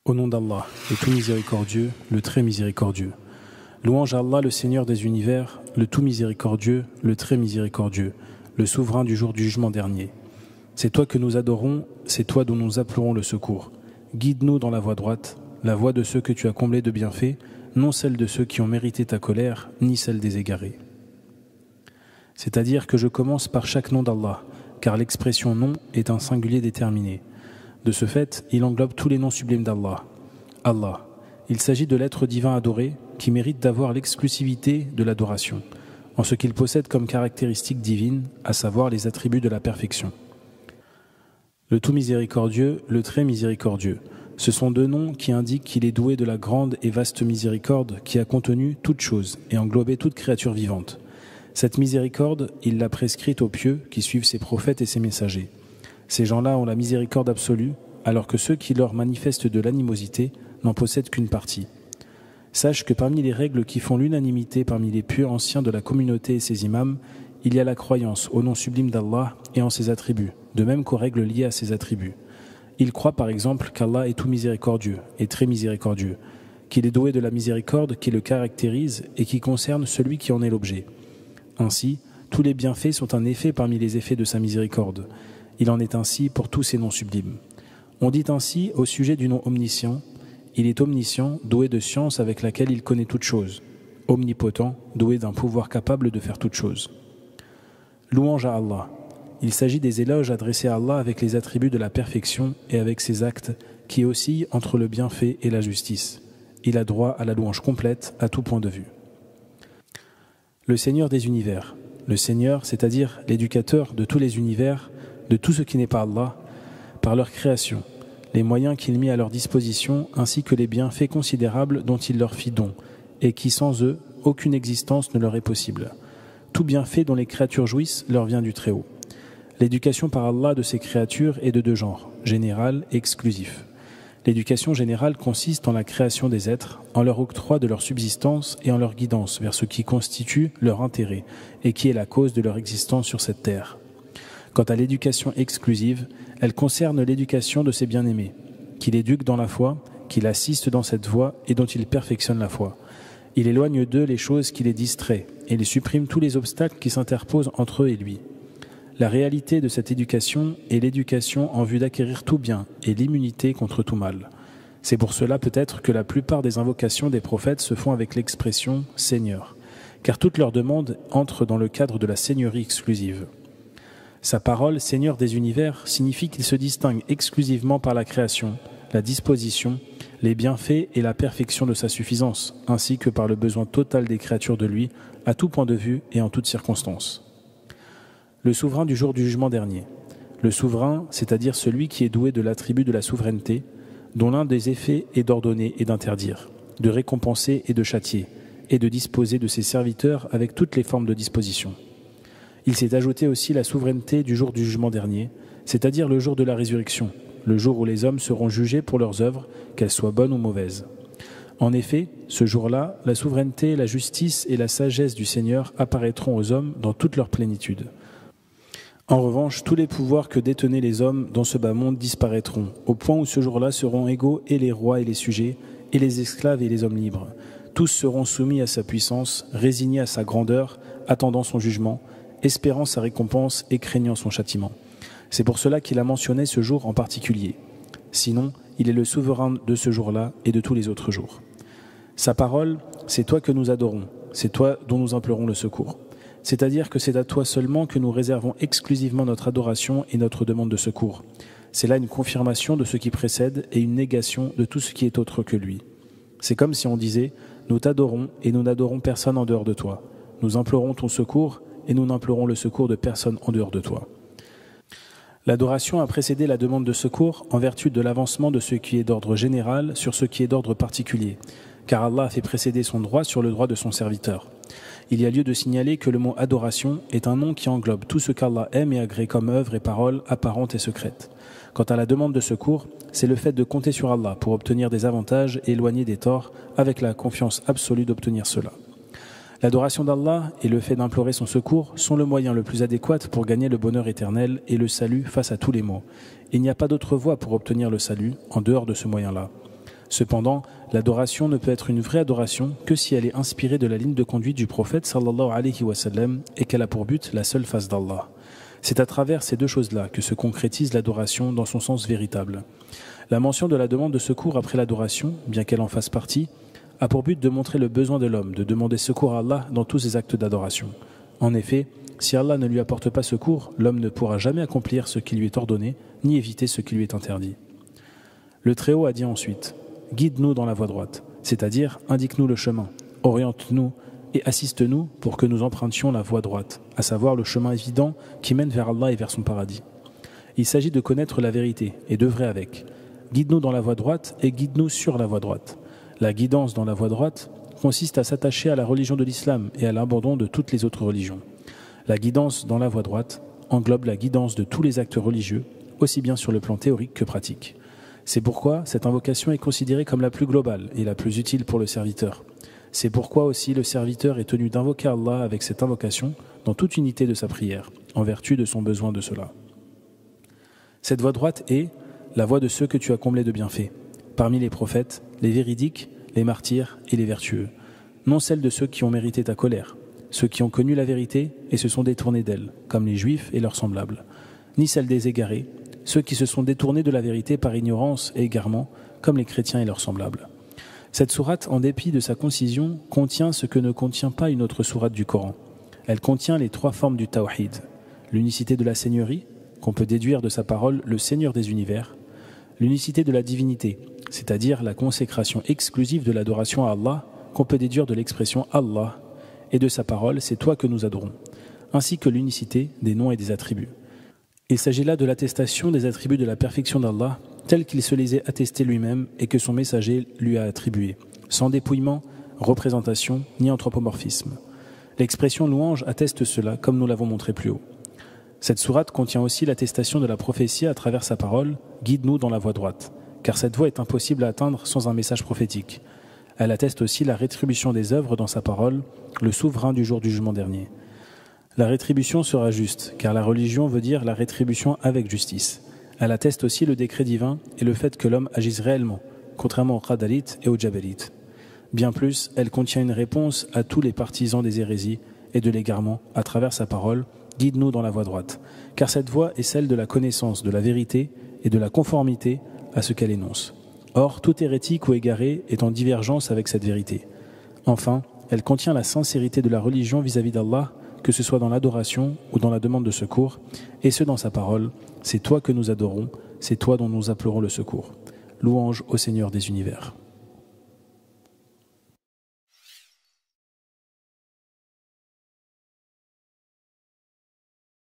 Au nom d'Allah, le tout miséricordieux, le très miséricordieux. Louange à Allah, le Seigneur des univers, le tout miséricordieux, le très miséricordieux, le souverain du jour du jugement dernier. C'est toi que nous adorons, c'est toi dont nous implorons le secours. Guide-nous dans la voie droite, la voie de ceux que tu as comblés de bienfaits, non celle de ceux qui ont mérité ta colère, ni celle des égarés. C'est-à-dire que je commence par chaque nom d'Allah, car l'expression nom est un singulier déterminé. De ce fait, il englobe tous les noms sublimes d'Allah. Allah, il s'agit de l'être divin adoré qui mérite d'avoir l'exclusivité de l'adoration, en ce qu'il possède comme caractéristique divine, à savoir les attributs de la perfection. Le tout miséricordieux, le très miséricordieux, ce sont deux noms qui indiquent qu'il est doué de la grande et vaste miséricorde qui a contenu toute chose et englobé toute créature vivante. Cette miséricorde, il l'a prescrite aux pieux qui suivent ses prophètes et ses messagers. Ces gens-là ont la miséricorde absolue, alors que ceux qui leur manifestent de l'animosité n'en possèdent qu'une partie. Sache que parmi les règles qui font l'unanimité parmi les pieux anciens de la communauté et ses imams, il y a la croyance au nom sublime d'Allah et en ses attributs, de même qu'aux règles liées à ses attributs. Ils croient par exemple qu'Allah est tout miséricordieux et très miséricordieux, qu'il est doué de la miséricorde qui le caractérise et qui concerne celui qui en est l'objet. Ainsi, tous les bienfaits sont un effet parmi les effets de sa miséricorde. Il en est ainsi pour tous ces noms sublimes. On dit ainsi au sujet du nom omniscient, il est omniscient, doué de science avec laquelle il connaît toutes choses, omnipotent, doué d'un pouvoir capable de faire toutes choses. Louange à Allah. Il s'agit des éloges adressés à Allah avec les attributs de la perfection et avec ses actes qui oscillent entre le bienfait et la justice. Il a droit à la louange complète à tout point de vue. Le Seigneur des univers. Le Seigneur, c'est-à-dire l'éducateur de tous les univers, de tout ce qui n'est pas Allah, par leur création, les moyens qu'il mit à leur disposition, ainsi que les bienfaits considérables dont il leur fit don, et qui sans eux, aucune existence ne leur est possible. Tout bienfait dont les créatures jouissent leur vient du Très-Haut. L'éducation par Allah de ces créatures est de deux genres, général et exclusif. L'éducation générale consiste en la création des êtres, en leur octroi de leur subsistance et en leur guidance vers ce qui constitue leur intérêt et qui est la cause de leur existence sur cette terre. Quant à l'éducation exclusive, elle concerne l'éducation de ses bien-aimés, qu'il éduque dans la foi, qu'il assiste dans cette voie et dont il perfectionne la foi. Il éloigne d'eux les choses qui les distraient et il supprime tous les obstacles qui s'interposent entre eux et lui. La réalité de cette éducation est l'éducation en vue d'acquérir tout bien et l'immunité contre tout mal. C'est pour cela peut-être que la plupart des invocations des prophètes se font avec l'expression « Seigneur », car toutes leurs demandes entrent dans le cadre de la seigneurie exclusive. Sa parole, Seigneur des univers, signifie qu'il se distingue exclusivement par la création, la disposition, les bienfaits et la perfection de sa suffisance, ainsi que par le besoin total des créatures de lui, à tout point de vue et en toutes circonstances. Le souverain du jour du jugement dernier. Le souverain, c'est-à-dire celui qui est doué de l'attribut de la souveraineté, dont l'un des effets est d'ordonner et d'interdire, de récompenser et de châtier, et de disposer de ses serviteurs avec toutes les formes de disposition. Il s'est ajouté aussi la souveraineté du jour du jugement dernier, c'est-à-dire le jour de la résurrection, le jour où les hommes seront jugés pour leurs œuvres, qu'elles soient bonnes ou mauvaises. En effet, ce jour-là, la souveraineté, la justice et la sagesse du Seigneur apparaîtront aux hommes dans toute leur plénitude. En revanche, tous les pouvoirs que détenaient les hommes dans ce bas monde disparaîtront, au point où ce jour-là seront égaux et les rois et les sujets, et les esclaves et les hommes libres. Tous seront soumis à sa puissance, résignés à sa grandeur, attendant son jugement, espérant sa récompense et craignant son châtiment. C'est pour cela qu'il a mentionné ce jour en particulier. Sinon, il est le souverain de ce jour-là et de tous les autres jours. Sa parole, c'est toi que nous adorons, c'est toi dont nous implorons le secours. C'est-à-dire que c'est à toi seulement que nous réservons exclusivement notre adoration et notre demande de secours. C'est là une confirmation de ce qui précède et une négation de tout ce qui est autre que lui. C'est comme si on disait « Nous t'adorons et nous n'adorons personne en dehors de toi. Nous implorons ton secours et nous n'implorons le secours de personne en dehors de toi. » L'adoration a précédé la demande de secours en vertu de l'avancement de ce qui est d'ordre général sur ce qui est d'ordre particulier, car Allah a fait précéder son droit sur le droit de son serviteur. Il y a lieu de signaler que le mot « adoration » est un nom qui englobe tout ce qu'Allah aime et agrée comme œuvre et parole apparente et secrète. Quant à la demande de secours, c'est le fait de compter sur Allah pour obtenir des avantages et éloigner des torts avec la confiance absolue d'obtenir cela. L'adoration d'Allah et le fait d'implorer son secours sont le moyen le plus adéquat pour gagner le bonheur éternel et le salut face à tous les maux. Il n'y a pas d'autre voie pour obtenir le salut en dehors de ce moyen-là. Cependant, l'adoration ne peut être une vraie adoration que si elle est inspirée de la ligne de conduite du prophète sallallahu alayhi wa sallam et qu'elle a pour but la seule face d'Allah. C'est à travers ces deux choses-là que se concrétise l'adoration dans son sens véritable. La mention de la demande de secours après l'adoration, bien qu'elle en fasse partie, a pour but de montrer le besoin de l'homme de demander secours à Allah dans tous ses actes d'adoration. En effet, si Allah ne lui apporte pas secours, l'homme ne pourra jamais accomplir ce qui lui est ordonné, ni éviter ce qui lui est interdit. Le Très-Haut a dit ensuite « Guide-nous dans la voie droite », c'est-à-dire « Indique-nous le chemin, oriente-nous et assiste-nous pour que nous empruntions la voie droite, à savoir le chemin évident qui mène vers Allah et vers son paradis. » Il s'agit de connaître la vérité et d'œuvrer avec. Guide-nous dans la voie droite et guide-nous sur la voie droite. La guidance dans la voie droite consiste à s'attacher à la religion de l'islam et à l'abandon de toutes les autres religions. La guidance dans la voie droite englobe la guidance de tous les actes religieux, aussi bien sur le plan théorique que pratique. C'est pourquoi cette invocation est considérée comme la plus globale et la plus utile pour le serviteur. C'est pourquoi aussi le serviteur est tenu d'invoquer Allah avec cette invocation dans toute unité de sa prière, en vertu de son besoin de cela. Cette voie droite est la voie de ceux que tu as comblés de bienfaits, parmi les prophètes, les véridiques, les martyrs et les vertueux, non celle de ceux qui ont mérité ta colère, ceux qui ont connu la vérité et se sont détournés d'elle, comme les Juifs et leurs semblables, ni celle des égarés, ceux qui se sont détournés de la vérité par ignorance et égarement, comme les chrétiens et leurs semblables. Cette sourate, en dépit de sa concision, contient ce que ne contient pas une autre sourate du Coran. Elle contient les 3 formes du tawhid, l'unicité de la seigneurie, qu'on peut déduire de sa parole le Seigneur des univers, l'unicité de la divinité, c'est-à-dire la consécration exclusive de l'adoration à Allah, qu'on peut déduire de l'expression Allah, et de sa parole, c'est toi que nous adorons, ainsi que l'unicité des noms et des attributs. Il s'agit là de l'attestation des attributs de la perfection d'Allah, tels qu'il se les ait attestés lui-même et que son messager lui a attribués, sans dépouillement, représentation ni anthropomorphisme. L'expression louange atteste cela, comme nous l'avons montré plus haut. Cette sourate contient aussi l'attestation de la prophétie à travers sa parole « Guide-nous dans la voie droite », car cette voie est impossible à atteindre sans un message prophétique. Elle atteste aussi la rétribution des œuvres dans sa parole, le souverain du jour du jugement dernier. La rétribution sera juste, car la religion veut dire la rétribution avec justice. Elle atteste aussi le décret divin et le fait que l'homme agisse réellement, contrairement aux Qadarites et aux Jabarites. Bien plus, elle contient une réponse à tous les partisans des hérésies et de l'égarement à travers sa parole « Guide-nous dans la voie droite », car cette voie est celle de la connaissance de la vérité et de la conformité à ce qu'elle énonce. Or, tout hérétique ou égaré est en divergence avec cette vérité. Enfin, elle contient la sincérité de la religion vis-à-vis d'Allah, que ce soit dans l'adoration ou dans la demande de secours, et ce dans sa parole, c'est toi que nous adorons, c'est toi dont nous implorons le secours. Louange au Seigneur des univers.